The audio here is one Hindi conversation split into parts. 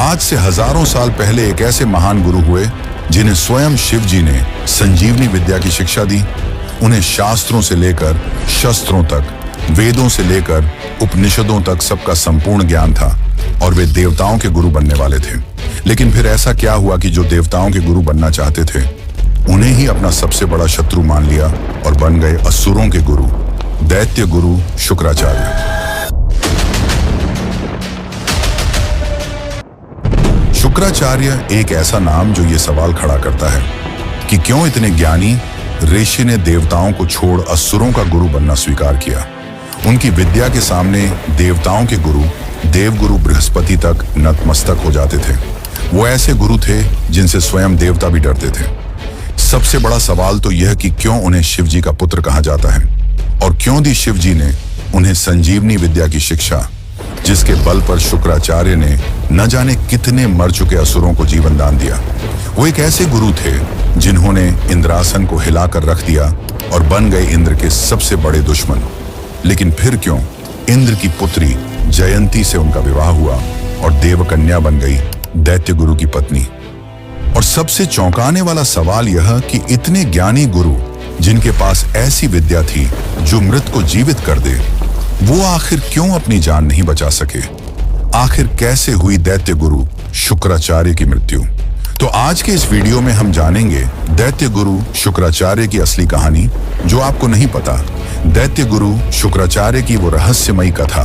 आज से हजारों साल पहले एक ऐसे महान गुरु हुए जिन्हें स्वयं शिव जी ने संजीवनी विद्या की शिक्षा दी। उन्हें शास्त्रों से लेकर शस्त्रों तक, वेदों से लेकर उपनिषदों तक सबका संपूर्ण ज्ञान था और वे देवताओं के गुरु बनने वाले थे। लेकिन फिर ऐसा क्या हुआ कि जो देवताओं के गुरु बनना चाहते थे उन्हें ही अपना सबसे बड़ा शत्रु मान लिया और बन गए असुरों के गुरु, दैत्य गुरु शुक्राचार्य। शुक्राचार्य एक ऐसा नाम जो ये सवाल खड़ा करता है कि क्यों इतने ज्ञानी ऋषि ने देवताओं को छोड़ असुरों का गुरु बनना स्वीकार किया। उनकी विद्या के सामने देवताओं के गुरु देवगुरु बृहस्पति तक नतमस्तक हो जाते थे। वो ऐसे गुरु थे जिनसे स्वयं देवता भी डरते थे। सबसे बड़ा सवाल तो यह कि क्यों उन्हें शिव जी का पुत्र कहा जाता है और क्यों दी शिव जी ने उन्हें संजीवनी विद्या की शिक्षा, जिसके बल पर शुक्राचार्य ने न जाने कितने मर चुके असुरों को जीवन दान दिया। वो एक ऐसे गुरु थे जिन्होंने इंद्रासन को हिलाकर रख दिया और बन गए इंद्र के सबसे बड़े दुश्मन। लेकिन फिर क्यों इंद्र की पुत्री जयंती से उनका विवाह हुआ और देवकन्या बन गई दैत्य गुरु की पत्नी। और सबसे चौंकाने वाला सवाल यह कि इतने ज्ञानी गुरु जिनके पास ऐसी विद्या थी जो मृत को जीवित कर दे, वो आखिर क्यों अपनी जान नहीं बचा सके? आखिर कैसे हुई दैत्य गुरु शुक्राचार्य की मृत्यु? तो आज के इस वीडियो में हम जानेंगे दैत्य गुरु शुक्राचार्य की असली कहानी जो आपको नहीं पता। दैत्य गुरु शुक्राचार्य की वो रहस्यमयी कथा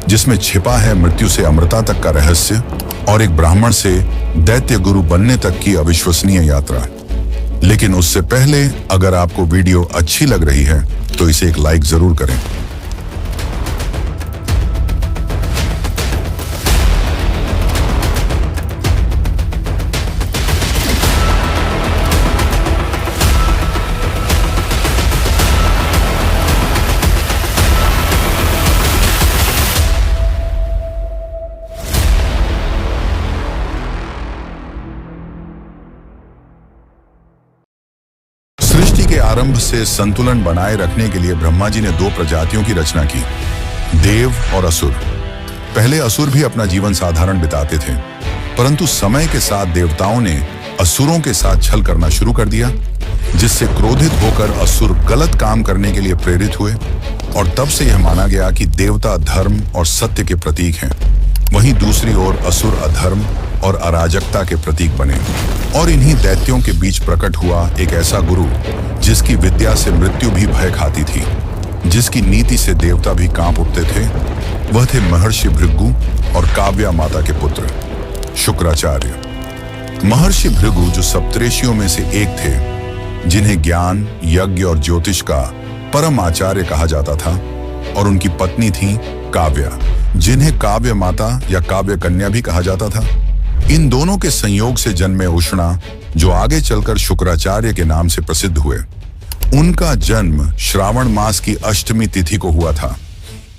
जिसमें छिपा है मृत्यु से अमरता तक का रहस्य और एक ब्राह्मण से दैत्य गुरु बनने तक की अविश्वसनीय यात्रा। लेकिन उससे पहले अगर आपको वीडियो अच्छी लग रही है तो इसे एक लाइक जरूर करें। सृष्टि के आरंभ से संतुलन बनाए रखने के लिए ब्रह्मा जी ने दो प्रजातियों की रचना की, देव और असुर। पहले असुर भी अपना जीवन साधारण बिताते थे, परंतु समय के साथ देवताओं ने असुरों के साथ छल करना शुरू कर दिया, जिससे क्रोधित होकर असुर गलत काम करने के लिए प्रेरित हुए और तब से यह माना गया कि देवता धर्म और सत्य के प्रतीक हैं। वहीं दूसरी ओर असुर अधर्म और अराजकता के प्रतीक बने और इन्हीं दैत्यों के बीच प्रकट हुआ एक ऐसा गुरु जिसकी विद्या से मृत्यु भी भय खाती थी, जिसकी नीति से देवता भी कांप उठते थे। वह थे महर्षि भृगु और काव्या माता के पुत्र शुक्राचार्य। महर्षि भृगु जो सप्तऋषियों में से एक थे, जिन्हें ज्ञान, यज्ञ और ज्योतिष का परम आचार्य कहा जाता था, और उनकी पत्नी थी काव्या, जिन्हें काव्य माता या काव्य कन्या भी कहा जाता था। इन दोनों के संयोग से जन्मे उष्णा, जो आगे चलकर शुक्राचार्य के नाम से प्रसिद्ध हुए। उनका जन्म श्रावण मास की अष्टमी तिथि को हुआ था,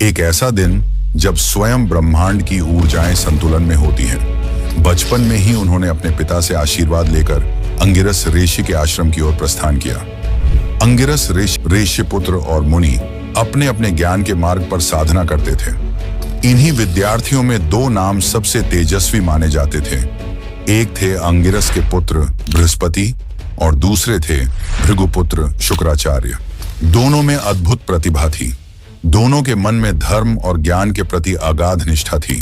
एक ऐसा दिन जब स्वयं ब्रह्मांड की ऊर्जाएं संतुलन में होती हैं। बचपन में ही उन्होंने अपने पिता से आशीर्वाद लेकर अंगिरस ऋषि के आश्रम की ओर प्रस्थान किया। अंगिरस ऋषि पुत्र और मुनि अपने अपने ज्ञान के मार्ग पर साधना करते थे। इन्हीं विद्यार्थियों में दो नाम सबसे तेजस्वी माने जाते थे। एक थे अंगिरस के पुत्र बृहस्पति और दूसरे थे भृगुपुत्र शुक्राचार्य। दोनों में अद्भुत प्रतिभा थी। दोनों के मन में धर्म और ज्ञान के प्रति अगाध निष्ठा थी।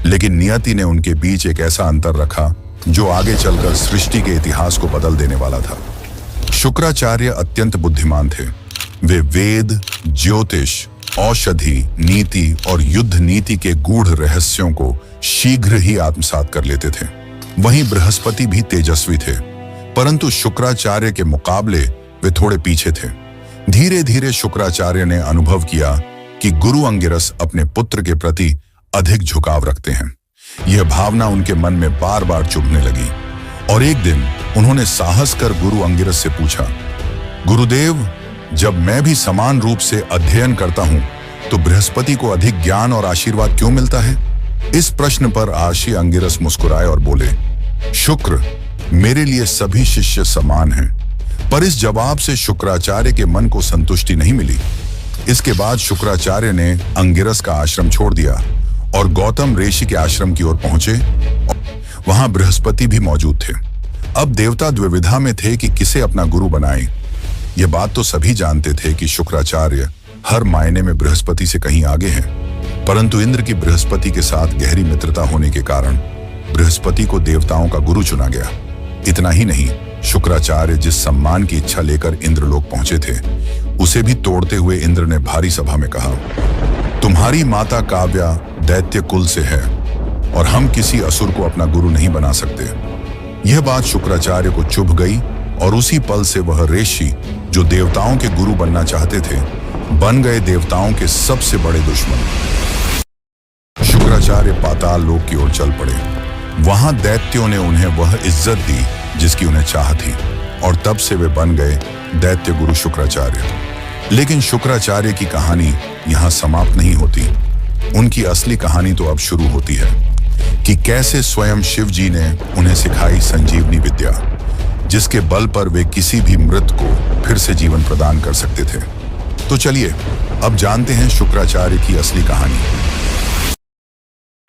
लेकिन नियति ने उनके बीच एक ऐसा अंतर रखा जो आगे चलकर सृष्टि के इतिहास को बदल देने वाला था। शुक्राचार्य अत्यंत बुद्धिमान थे। वे वेद, ज्योतिष, औषधि, नीति और युद्ध नीति के गूढ़ रहस्यों को शीघ्र ही आत्मसात कर लेते थे। वहीं बृहस्पति भी तेजस्वी थे, परंतु शुक्राचार्य के मुकाबले वे थोड़े पीछे थे। धीरे धीरे शुक्राचार्य ने अनुभव किया कि गुरु अंगिरस अपने पुत्र के प्रति अधिक झुकाव रखते हैं। यह भावना उनके मन में बार बार चुभने लगी और एक दिन उन्होंने साहस कर गुरु अंगिरस से पूछा, गुरुदेव, जब मैं भी समान रूप से अध्ययन करता हूं तो बृहस्पति को अधिक ज्ञान और आशीर्वाद क्यों मिलता है? इस प्रश्न पर आशी अंगिरस मुस्कुराए और बोले, शुक्र, मेरे लिए सभी शिष्य समान हैं। पर इस जवाब से शुक्राचार्य के मन को संतुष्टि नहीं मिली। इसके बाद शुक्राचार्य ने अंगिरस का आश्रम छोड़ दिया और गौतम ऋषि के आश्रम की ओर पहुंचे। वहां बृहस्पति भी मौजूद थे। अब देवता द्विविधा में थे कि किसे अपना गुरु बनाएं। यह बात तो सभी जानते थे कि शुक्राचार्य हर मायने में बृहस्पति से कहीं आगे हैं, परंतु इंद्र की बृहस्पति के साथ गहरी मित्रता होने के कारण बृहस्पति को देवताओं का गुरु चुना गया। इतना ही नहीं, शुक्राचार्य जिस सम्मान की इच्छा लेकर इंद्रलोक पहुंचे थे, उसे भी तोड़ते हुए इंद्र ने भारी सभा में कहा, तुम्हारी माता काव्या दैत्य कुल से है और हम किसी असुर को अपना गुरु नहीं बना सकते। यह बात शुक्राचार्य को चुभ गई और उसी पल से वह ऋषि जो देवताओं के गुरु बनना चाहते थे, बन गए देवताओं के सबसे बड़े दुश्मन। शुक्राचार्य पाताल लोक की ओर चल पड़े। वहां दैत्यों ने उन्हें वह इज्जत दी जिसकी उन्हें चाह थी और तब से वे बन गए दैत्य गुरु शुक्राचार्य। लेकिन शुक्राचार्य की कहानी यहां समाप्त नहीं होती। उनकी असली कहानी तो अब शुरू होती है कि कैसे स्वयं शिव जी ने उन्हें सिखाई संजीवनी विद्या, जिसके बल पर वे किसी भी मृत को फिर से जीवन प्रदान कर सकते थे। तो चलिए अब जानते हैं शुक्राचार्य की असली कहानी।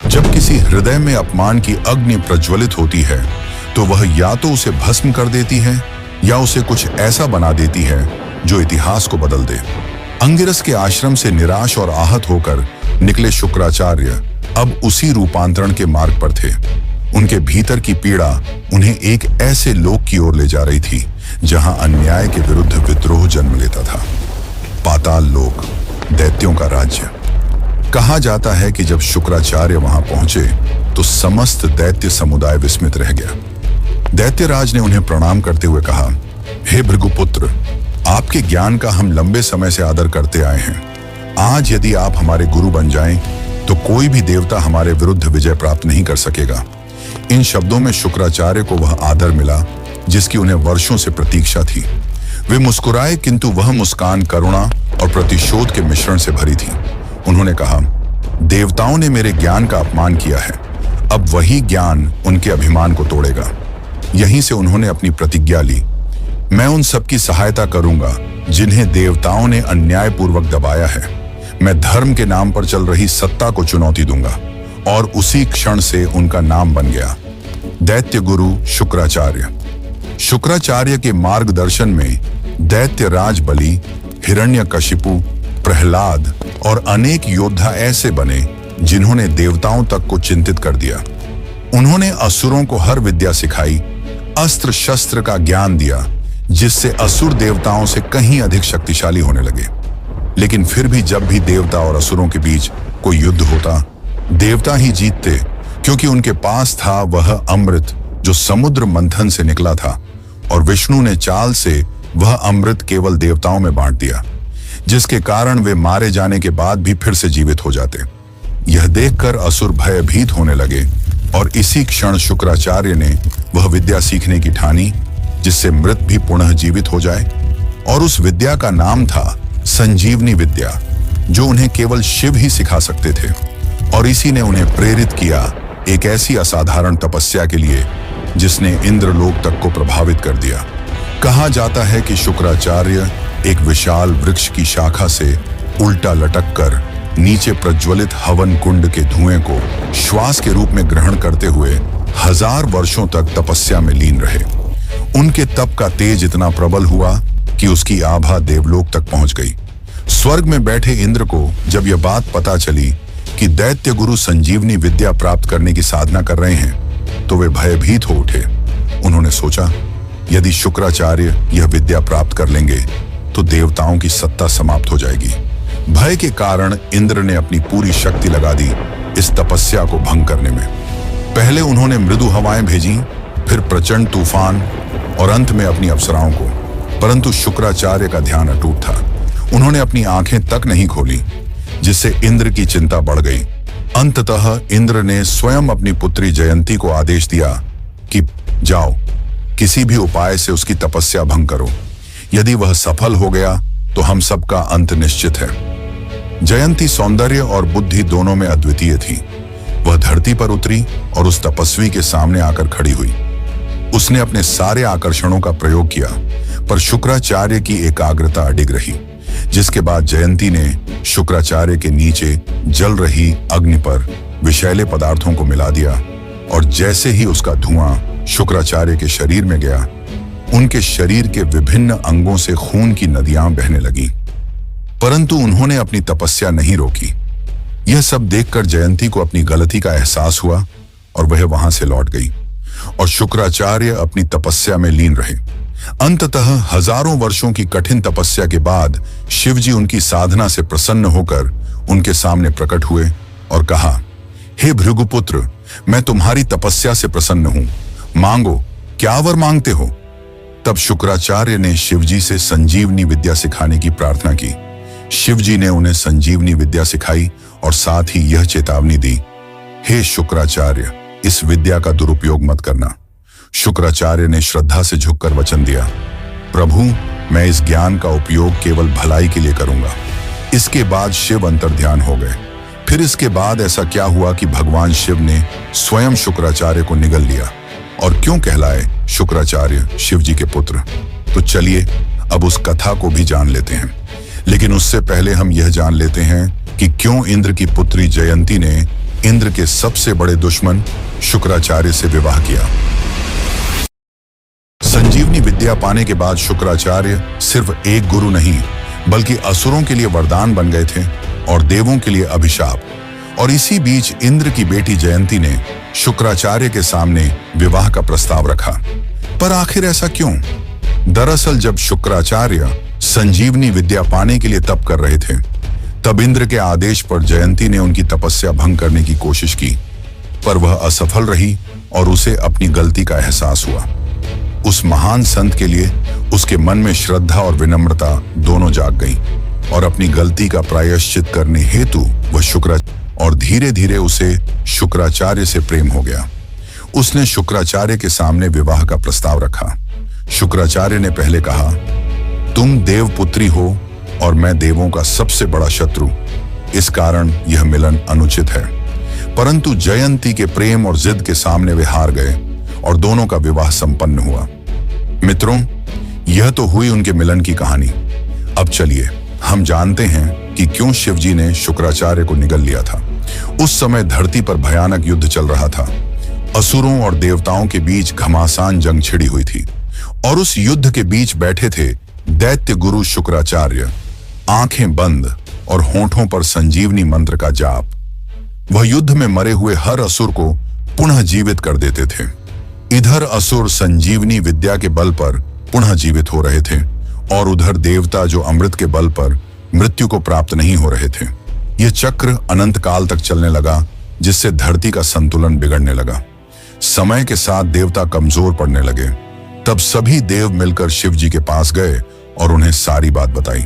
जब किसी हृदय में अपमान की अग्नि प्रज्वलित होती है तो वह या तो उसे भस्म कर देती है या उसे कुछ ऐसा बना देती है जो इतिहास को बदल दे। अंगिरस के आश्रम से निराश और आहत होकर निकले शुक्राचार्य अब उसी रूपांतरण के मार्ग पर थे। उनके भीतर की पीड़ा उन्हें एक ऐसे लोक की ओर ले जा रही थी जहां अन्याय के विरुद्ध विद्रोह जन्म लेता था। पाताल लोक, दैत्यों का राज्य। कहा जाता है कि जब शुक्राचार्य वहां पहुंचे तो समस्त दैत्य समुदाय विस्मित रह गया। दैत्यराज ने उन्हें प्रणाम करते हुए कहा, हे भृगुपुत्र, आपके ज्ञान का हम लंबे समय से आदर करते आए हैं। आज यदि आप हमारे गुरु बन जाएं तो कोई भी देवता हमारे विरुद्ध विजय प्राप्त नहीं कर सकेगा। इन शब्दों में शुक्राचार्य को वह आदर मिला जिसकी उन्हें वर्षों से प्रतीक्षा थी। वे मुस्कुराए, किंतु वह मुस्कान करुणा और प्रतिशोध के मिश्रण से भरी थी। उन्होंने कहा, देवताओं ने मेरे ज्ञान का अपमान किया है, अब वही ज्ञान उनके अभिमान को तोड़ेगा। यहीं से उन्होंने अपनी प्रतिज्ञा ली, मैं उन सबकी सहायता करूंगा जिन्हें देवताओं ने अन्यायपूर्वक दबाया है। मैं धर्म के नाम पर चल रही सत्ता को चुनौती दूंगा। और उसी क्षण से उनका नाम बन गया दैत्य गुरु शुक्राचार्य। शुक्राचार्य के मार्गदर्शन में दैत्य राज बलि, हिरण्यकशिपु, प्रहलाद और अनेक योद्धा ऐसे बने जिन्होंने देवताओं तक को चिंतित कर दिया। उन्होंने असुरों को हर विद्या सिखाई, अस्त्र शस्त्र का ज्ञान दिया, जिससे असुर देवताओं से कहीं अधिक शक्तिशाली होने लगे। लेकिन फिर भी जब भी देवता और असुरों के बीच कोई युद्ध होता, देवता ही जीतते, क्योंकि उनके पास था वह अमृत जो समुद्र मंथन से निकला था और विष्णु ने चाल से वह अमृत केवल देवताओं में बांट दिया, जिसके कारण वे मारे जाने के बाद भी फिर से जीवित हो जाते। यह देखकर असुर भयभीत होने लगे और इसी क्षण शुक्राचार्य ने वह विद्या सीखने की ठानी जिससे मृत भी पुनः जीवित हो जाए। और उस विद्या का नाम था संजीवनी विद्या, जो उन्हें केवल शिव ही सिखा सकते थे। और इसी ने उन्हें प्रेरित किया एक ऐसी असाधारण तपस्या के लिए जिसने इंद्रलोक तक को प्रभावित कर दिया। कहा जाता है कि शुक्राचार्य एक विशाल वृक्ष की शाखा से उल्टा लटक कर नीचे प्रज्वलित हवन कुंड के धुएं को श्वास के रूप में ग्रहण करते हुए 1000 वर्षों तक तपस्या में लीन रहे। उनके तप का तेज इतना प्रबल हुआ कि उसकी आभा देवलोक तक पहुंच गई। स्वर्ग में बैठे इंद्र को जब यह बात पता चली कि दैत्य गुरु संजीवनी विद्या प्राप्त करने की साधना कर रहे हैं, तो वे भयभीत हो उठे। उन्होंने सोचा, यदि शुक्राचार्य यह विद्या प्राप्त कर लेंगे तो देवताओं की सत्ता समाप्त हो जाएगी। भय के कारण इंद्र ने अपनी पूरी शक्ति लगा दी इस तपस्या को भंग करने में। पहले उन्होंने मृदु हवाएं भेजी, फिर प्रचंड तूफान और अंत में अपनी अप्सराओं को। परंतु शुक्राचार्य का ध्यान अटूट था। उन्होंने अपनी आंखें तक नहीं खोली, जिससे इंद्र की चिंता बढ़ गई। अंततः इंद्र ने स्वयं अपनी पुत्री जयंती को आदेश दिया कि जाओ, किसी भी उपाय से उसकी तपस्या भंग करो। यदि वह सफल हो गया तो हम सबका अंत निश्चित है। जयंती सौंदर्य और बुद्धि दोनों में अद्वितीय थी। वह धरती पर उतरी और उस तपस्वी के सामने आकर खड़ी हुई। उसने अपने सारे आकर्षणों का प्रयोग किया, पर शुक्राचार्य की एकाग्रता अडिग रही। जिसके बाद जयंती ने शुक्राचार्य के नीचे जल रही अग्नि पर विषैले पदार्थों को मिला दिया और जैसे ही उसका धुआं शुक्राचार्य के शरीर में गया, उनके शरीर के विभिन्न अंगों से खून की नदियां बहने लगीं। परंतु उन्होंने अपनी तपस्या नहीं रोकी। यह सब देखकर जयंती को अपनी गलती का एहसास हुआ और वह वहां से लौट गई और शुक्राचार्य अपनी तपस्या में लीन रहे। अंततः हजारों वर्षों की कठिन तपस्या के बाद शिवजी उनकी साधना से प्रसन्न होकर उनके सामने प्रकट हुए और कहा, हे भृगुपुत्र, मैं तुम्हारी तपस्या से प्रसन्न हूं, मांगो, क्या वर मांगते हो? तब शुक्राचार्य ने शिवजी से संजीवनी विद्या सिखाने की प्रार्थना की। शिवजी ने उन्हें संजीवनी विद्या सिखाई और साथ ही यह चेतावनी दी, हे शुक्राचार्य, इस विद्या का दुरुपयोग मत करना। शुक्राचार्य ने श्रद्धा से झुककर वचन दिया, प्रभु, मैं इस ज्ञान का उपयोग केवल भलाई के लिए करूंगा। इसके बाद शिव अंतर्ध्यान हो गए। फिर इसके बाद ऐसा क्या हुआ कि भगवान शिव ने स्वयं शुक्राचार्य को निगल लिया और क्यों कहलाए शुक्राचार्य शिवजी के पुत्र? तो चलिए अब उस कथा को भी जान लेते हैं। लेकिन उससे पहले हम यह जान लेते हैं कि क्यों इंद्र की पुत्री जयंती ने इंद्र के सबसे बड़े दुश्मन शुक्राचार्य से विवाह किया। संजीवनी विद्या पाने के बाद शुक्राचार्य सिर्फ एक गुरु नहीं, बल्कि असुरों के लिए वरदान बन गए थे और देवों के लिए अभिशाप। और इसी बीच इंद्र की बेटी जयंती ने शुक्राचार्य के सामने विवाह का प्रस्ताव रखा। पर आखिर ऐसा क्यों? दरअसल जब शुक्राचार्य संजीवनी विद्या पाने के लिए तप कर रहे थे, तब इंद्र के आदेश पर जयंती ने उनकी तपस्या भंग करने की कोशिश की, पर वह असफल रही और उसे अपनी गलती का एहसास हुआ। उस महान संत के लिए उसके मन में श्रद्धा और विनम्रता दोनों जाग गई और अपनी गलती का प्रायश्चित करने हेतु वह और धीरे धीरे उसे शुक्राचार्य से प्रेम हो गया। उसने शुक्राचार्य के सामने विवाह का प्रस्ताव रखा। शुक्राचार्य ने पहले कहा, तुम देवपुत्री हो और मैं देवों का सबसे बड़ा शत्रु, इस कारण यह मिलन अनुचित है। परंतु जयंती के प्रेम और जिद के सामने वे हार गए और दोनों का विवाह संपन्न हुआ। मित्रों, यह तो हुई उनके मिलन की कहानी। अब चलिए हम जानते हैं कि क्यों शिवजी ने शुक्राचार्य को निगल लिया था। उस समय धरती पर भयानक युद्ध चल रहा था। असुरों और देवताओं के बीच घमासान जंग छिड़ी हुई थी और उस युद्ध के बीच बैठे थे दैत्य गुरु शुक्राचार्य, आंखें बंद और होठों पर संजीवनी मंत्र का जाप। वह युद्ध में मरे हुए हर असुर को पुनः जीवित कर देते थे। इधर असुर संजीवनी विद्या के बल पर पुनः जीवित हो रहे थे और उधर देवता जो अमृत के बल पर मृत्यु को प्राप्त नहीं हो रहे थे। यह चक्र अनंत काल तक चलने लगा, जिससे धरती का संतुलन बिगड़ने लगा। समय के साथ देवता कमजोर पड़ने लगे। तब सभी देव मिलकर शिवजी के पास गए और उन्हें सारी बात बताई।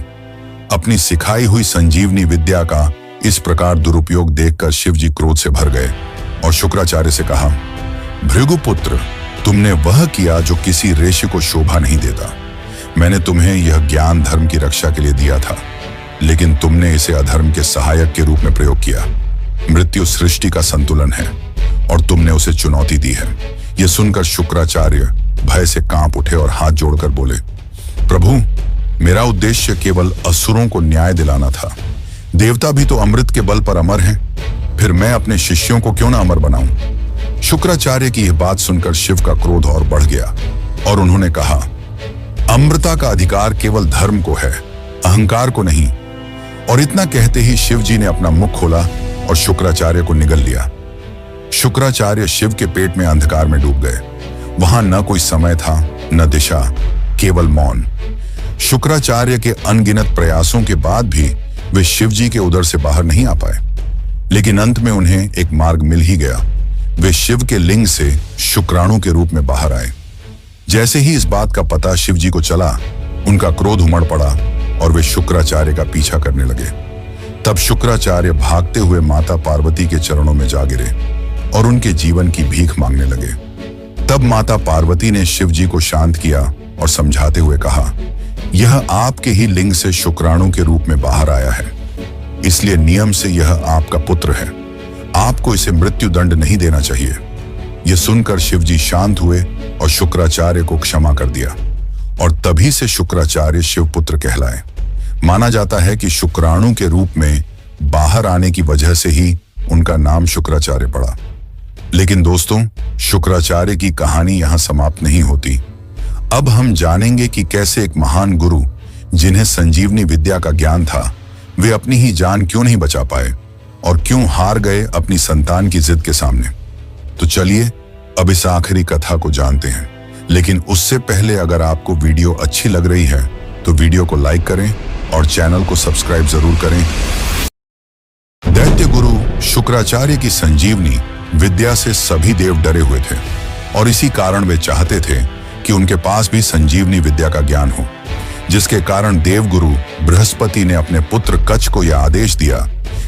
अपनी सिखाई हुई संजीवनी विद्या का इस प्रकार दुरुपयोग देखकर शिवजी क्रोध से भर गए और शुक्राचार्य से कहा, भृगुपुत्र, तुमने वह किया जो किसी ऋषि को शोभा नहीं देता। मैंने तुम्हें यह ज्ञान धर्म की रक्षा के लिए दिया था, लेकिन तुमने इसे अधर्म के सहायक के रूप में प्रयोग किया। मृत्यु सृष्टि का संतुलन है और तुमने उसे चुनौती दी है। यह सुनकर शुक्राचार्य भय से कांप उठे और हाथ जोड़कर बोले, प्रभु, मेरा उद्देश्य केवल असुरों को न्याय दिलाना था। देवता भी तो अमृत के बल पर अमर हैं, फिर मैं अपने शिष्यों को क्यों ना अमर बनाऊं? शुक्राचार्य की यह बात सुनकर शिव का क्रोध और बढ़ गया और उन्होंने कहा, अमृता का अधिकार केवल धर्म को है, अहंकार को नहीं। और इतना कहते ही शिवजी ने अपना मुख खोला और शुक्राचार्य को निगल लिया। शुक्राचार्य शिव के पेट में अंधकार में डूब गए। वहां न कोई समय था, न दिशा, केवल मौन। शुक्राचार्य के अनगिनत प्रयासों के बाद भी वे शिवजी के उदर से बाहर नहीं आ पाए, लेकिन अंत में उन्हें एक मार्ग मिल ही गया। वे शिव के लिंग से शुक्राणु के रूप में बाहर आए। जैसे ही इस बात का पता शिवजी को चला, उनका क्रोध उमड़ पड़ा और वे शुक्राचार्य का पीछा करने लगे। तब शुक्राचार्य भागते हुए माता पार्वती के चरणों में जा गिरे और उनके जीवन की भीख मांगने लगे। तब माता पार्वती ने शिवजी को शांत किया और समझाते हुए कहा, यह आपके ही लिंग से शुक्राणु के रूप में बाहर आया है, इसलिए नियम से यह आपका पुत्र है। आपको इसे मृत्यु दंड नहीं देना चाहिए। यह सुनकर शिवजी शांत हुए और शुक्राचार्य को क्षमा कर दिया और तभी से शुक्राचार्य शिवपुत्र कहलाए। माना जाता है कि शुक्राणु के रूप में बाहर आने की वजह से ही उनका नाम शुक्राचार्य पड़ा। लेकिन दोस्तों, शुक्राचार्य की कहानी यहां समाप्त नहीं होती। अब हम जानेंगे कि कैसे एक महान गुरु, जिन्हें संजीवनी विद्या का ज्ञान था, वे अपनी ही जान क्यों नहीं बचा पाए और क्यों हार गए अपनी संतान की जिद के सामने। तो चलिए अब इस आखिरी कथा को जानते हैं। लेकिन उससे पहले अगर आपको वीडियो अच्छी लग रही है तो वीडियो को लाइक करें और चैनल को सब्सक्राइब जरूर करें। दैत्य गुरु शुक्राचार्य की संजीवनी विद्या से सभी देव डरे हुए थे और इसी कारण वे चाहते थे कि उनके पास भी संजीवनी विद्या का ज्ञान हो, जिसके कारण देवगुरु बृहस्पति ने अपने पुत्र कच्छ को यह आदेश दिया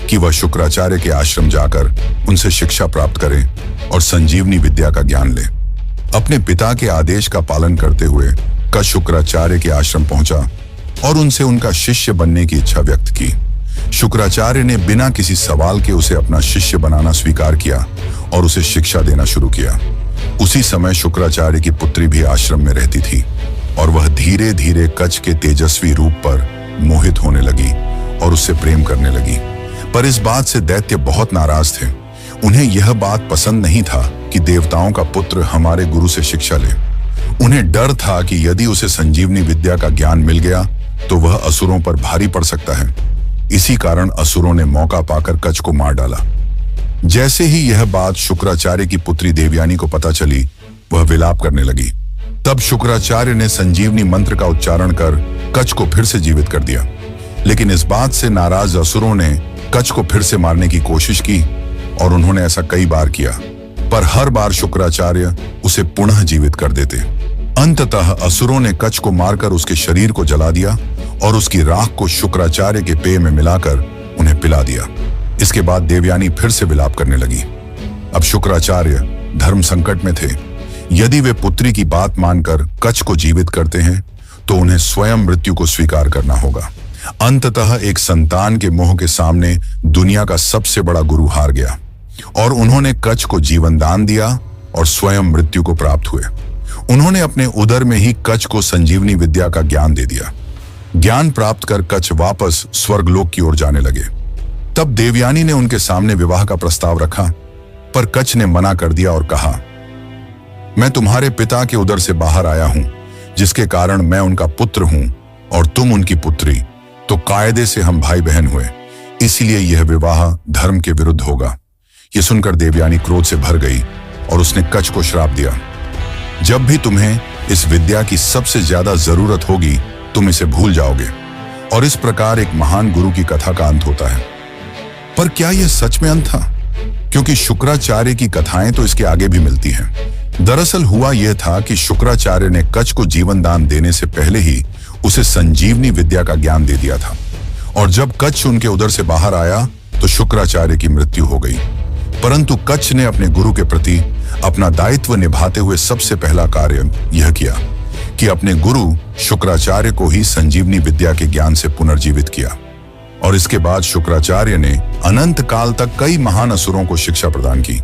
कि वह शुक्राचार्य के आश्रम जाकर उनसे शिक्षा प्राप्त करे और संजीवनी विद्या का ज्ञान ले। अपने पिता के आदेश का पालन करते हुए कच्छ शुक्राचार्य के आश्रम पहुंचा और उनसे उनका शिष्य बनने की इच्छा व्यक्त की। शुक्राचार्य ने बिना किसी सवाल के उसे अपना शिष्य बनाना स्वीकार किया और उसे शिक्षा देना शुरू किया। उसी समय शुक्राचार्य की पुत्री भी आश्रम में रहती थी और वह धीरे धीरे कच्छ के तेजस्वी रूप पर मोहित होने लगी और उससे प्रेम करने लगी। पर इस बात से दैत्य बहुत नाराज थे। उन्हें यह बात पसंद नहीं था कि देवताओं का पुत्र हमारे गुरु से शिक्षा ले। उन्हें डर था कि यदि उसे संजीवनी विद्या का ज्ञान मिल गया तो वह असुरों पर भारी पड़ सकता है। इसी कारण असुरों ने मौका पाकर कच्छ को मार डाला। जैसे ही यह बात शुक्राचार्य की पुत्री देवयानी को पता चली, वह विलाप करने लगी। तब शुक्राचार्य ने संजीवनी मंत्र का उच्चारण कर कच्छ को फिर से जीवित कर दिया। लेकिन इस बात से नाराज असुरों ने कच्छ को फिर से मारने की कोशिश की और उन्होंने ऐसा कई बार किया, पर हर बार शुक्राचार्य उसे पुनः जीवित कर देते। अंततः असुरों ने कच्छ को मारकर उसके शरीर को जला दिया और उसकी राख को शुक्राचार्य के पेय में मिलाकर उन्हें पिला दिया। इसके बाद देवयानी फिर से विलाप करने लगी। अब शुक्राचार्य धर्म संकट में थे। यदि वे पुत्री की बात मानकर कच्छ को जीवित करते हैं तो उन्हें स्वयं मृत्यु को स्वीकार करना होगा। अंततः एक संतान के मोह के सामने दुनिया का सबसे बड़ा गुरु हार गया और उन्होंने कच्छ को जीवन दान दिया और स्वयं मृत्यु को प्राप्त हुए। उन्होंने अपने उदर में ही कच्छ को संजीवनी विद्या का ज्ञान दे दिया। ज्ञान प्राप्त कर कच्छ वापस स्वर्गलोक की ओर जाने लगे। तब देवयानी ने उनके सामने विवाह का प्रस्ताव रखा, पर कच्छ ने मना कर दिया और कहा, मैं तुम्हारे पिता के उदर से बाहर आया हूं, जिसके कारण मैं उनका पुत्र हूं और तुम उनकी पुत्री, तो कायदे से हम भाई बहन हुए, इसीलिए यह विवाह धर्म के विरुद्ध होगा। यह सुनकर देवयानी क्रोध से भर गई और उसने कच्छ को श्राप दिया, जब भी तुम्हें इस विद्या की सबसे ज्यादा जरूरत होगी तुम इसे भूल जाओगे। और इस प्रकार एक महान गुरु की कथा का अंत होता है। पर क्या यह सच में अंत था? क्योंकि शुक्राचार्य की कथाएं तो इसके आगे भी मिलती हैं। दरअसल हुआ यह था कि शुक्राचार्य ने कच्छ को जीवन दान देने से पहले ही उसे संजीवनी विद्या का ज्ञान दे दिया था और जब कच्छ उनके उदर से बाहर आया तो शुक्राचार्य की मृत्यु हो गई। परंतु कच्छ ने अपने गुरु के प्रति अपना दायित्व निभाते हुए सबसे पहला कार्य यह किया कि अपने गुरु शुक्राचार्य को ही संजीवनी विद्या के ज्ञान से पुनर्जीवित किया। और इसके बाद शुक्राचार्य ने अनंत काल तक कई महान असुरों को शिक्षा प्रदान की।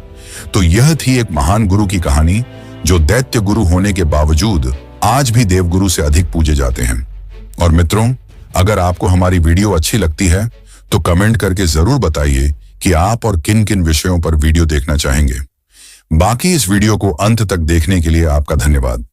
तो यह थी एक महान गुरु की कहानी, जो दैत्य गुरु होने के बावजूद आज भी देवगुरु से अधिक पूजे जाते हैं। और मित्रों, अगर आपको हमारी वीडियो अच्छी लगती है तो कमेंट करके जरूर बताइए कि आप और किन किन विषयों पर वीडियो देखना चाहेंगे। बाकी इस वीडियो को अंत तक देखने के लिए आपका धन्यवाद।